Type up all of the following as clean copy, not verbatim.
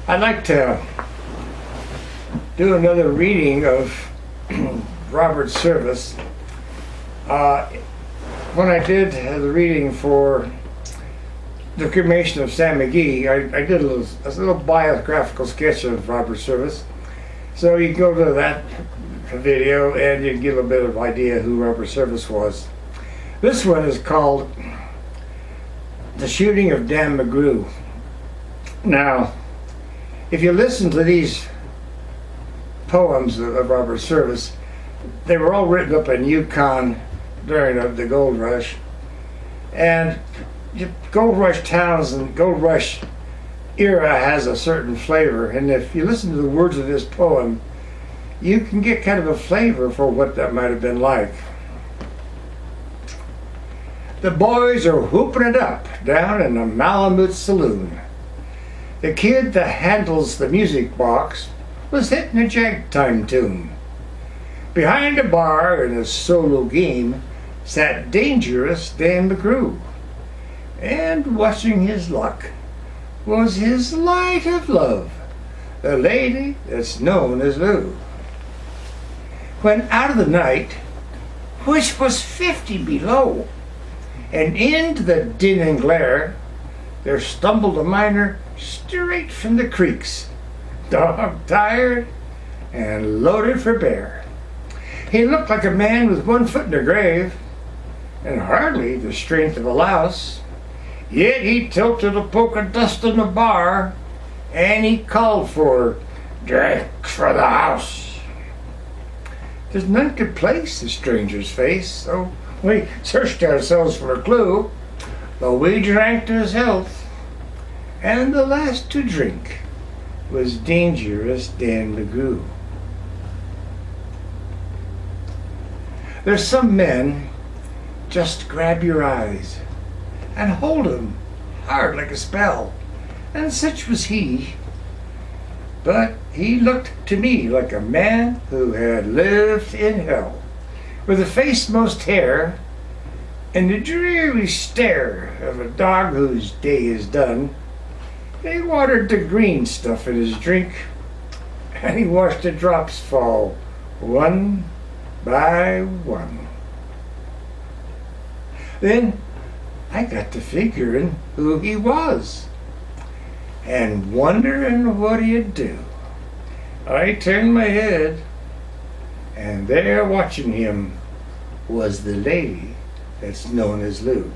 I'd like to do another reading of Robert's service. When I did the reading for the Cremation of Sam McGee, I did a little biographical sketch of Robert's service. So you can go to that video and you can get a little bit of idea who Robert Service was. This one is called The Shooting of Dan McGee. Now, if you listen to these poems of Robert Service, they were all written up in Yukon during the gold rush. And gold rush towns and gold rush era has a certain flavor, and if you listen to the words of this poem, you can get kind of a flavor for what that might have been like. The boys are whooping it up down in the Malamute Saloon. The kid that handles the music box was hitting a jagtime tune. Behind the bar in a solo game sat dangerous Dan McGee, and watching his luck was his light of love, the lady that's known as Lou. When out of the night, which was 50 below, and into the din and glare, there stumbled a miner straight from the creeks, dog-tired and loaded for bear. He looked like a man with one foot in the grave, and hardly the strength of a louse. Yet he tilted a poke of dust in the bar, and he called for drink for the house. There's none could place the stranger's face, so we searched ourselves for a clue, but we drank to his health, and the last to drink was dangerous Dan McGee. There's some men just grab your eyes and hold him hard like a spell, and such was he. But he looked to me like a man who had lived in hell, with a face most hair, and the dreary stare of a dog whose day is done. He watered the green stuff in his drink, and he watched the drops fall one by one. Then I got to figuring who he was, and wondering what he'd do. I turned my head, and there watching him was the lady that's known as Lou.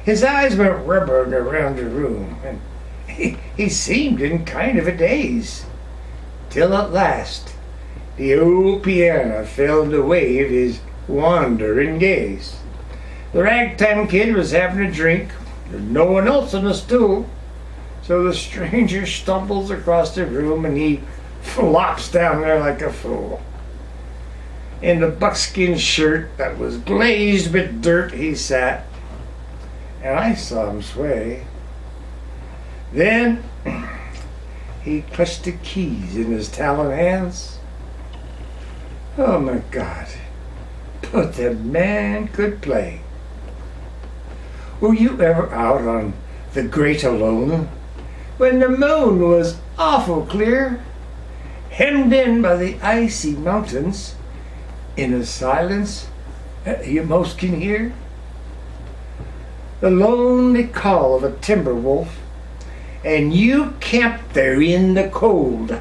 His eyes went rubbering around the room, and he seemed in kind of a daze, till at last the old piano failed to wave his wandering gaze. The ragtime kid was having a drink. There's no one else on the stool. So the stranger stumbles across the room and he flops down there like a fool. In the buckskin shirt that was glazed with dirt he sat, and I saw him sway. Then he clutched the keys in his talon hands. Oh my God, but the man could play. Were you ever out on the Great Alone when the moon was awful clear, hemmed in by the icy mountains, in a silence you most can hear? The lonely call of a timber wolf, and you camped there in the cold,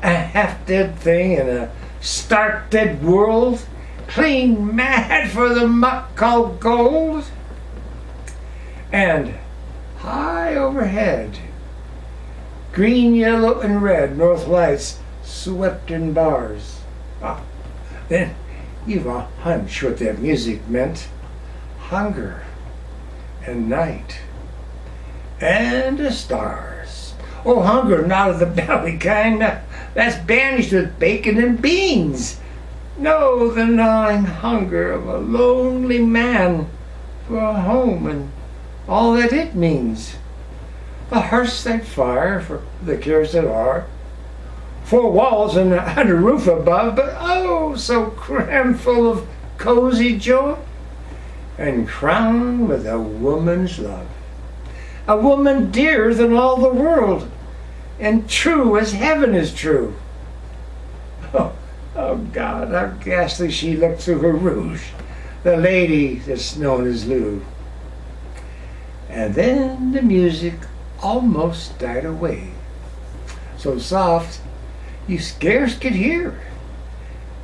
a half-dead thing in a stark dead world, clean mad for the muck called gold. And high overhead, green, yellow, and red north lights swept in bars. Then you've a hunch what that music meant. Hunger and night and the stars. Oh, hunger not of the belly kind, that's banished with bacon and beans. No, the gnawing hunger of a lonely man for a home and all that it means. A hearth that fire for the cares that are, 4 walls and a roof above, but oh, so crammed full of cozy joy, and crowned with a woman's love. A woman dearer than all the world, and true as heaven is true. Oh, oh God, how ghastly she looked through her rouge, the lady that's known as Lou. And then the music almost died away, so soft you scarce could hear,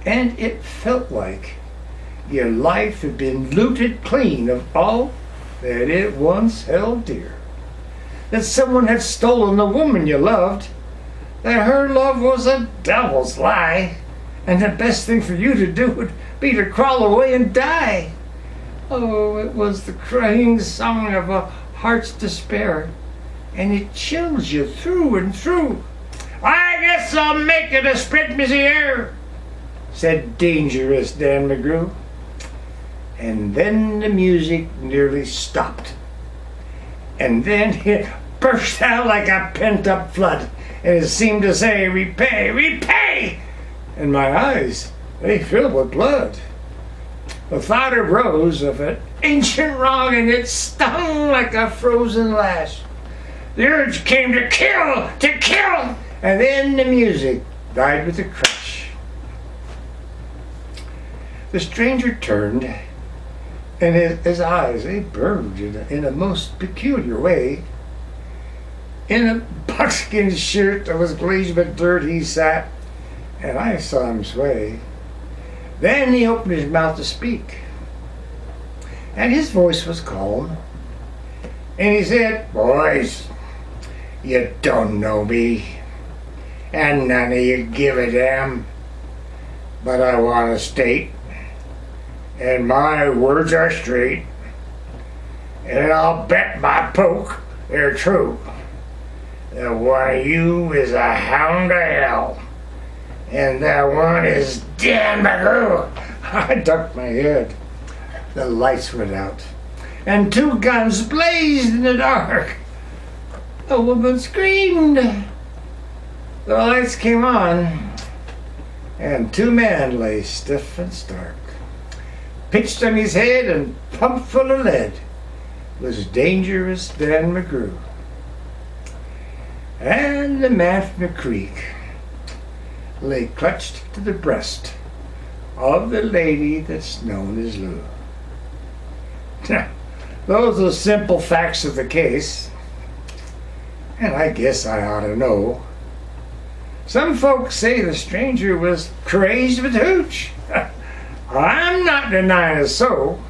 and it felt like your life had been looted clean of all that it once held dear. That someone had stolen the woman you loved, that her love was a devil's lie, and the best thing for you to do would be to crawl away and die. Oh, it was the crying song of a heart's despair, and it chills you through and through. I guess I'll make it a spread misere, said Dangerous Dan McGee. And then the music nearly stopped. And then it burst out like a pent-up flood, and it seemed to say, repay, repay! And my eyes, they filled with blood. The thought arose of an ancient wrong, and it stung like a frozen lash. The urge came to kill, and then the music died with a crash. The stranger turned, and his eyes, they burned in a most peculiar way. In a buckskin shirt that was glazed with dirt he sat, and I saw him sway. Then he opened his mouth to speak, and his voice was calm, and he said, boys, you don't know me, and none of you give a damn, but I want to state, and my words are straight, and I'll bet my poke they're true, that one of you is a hound of hell, and that one is Dan McGee. I ducked my head. The lights went out, and two guns blazed in the dark. A woman screamed. The lights came on, and two men lay stiff and stark. Pitched on his head and pumped full of lead was Dangerous Dan McGee. And the man from the creek lay clutched to the breast of the lady that's known as Lou. Those are simple facts of the case, and I guess I ought to know. Some folks say the stranger was crazed with hooch. I'm not denying it's so.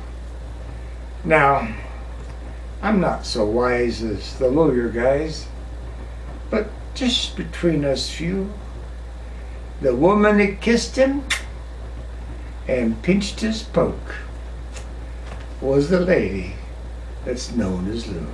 Now, I'm not so wise as the lawyer guys, but just between us few, the woman that kissed him and pinched his poke was the lady that's known as Lou.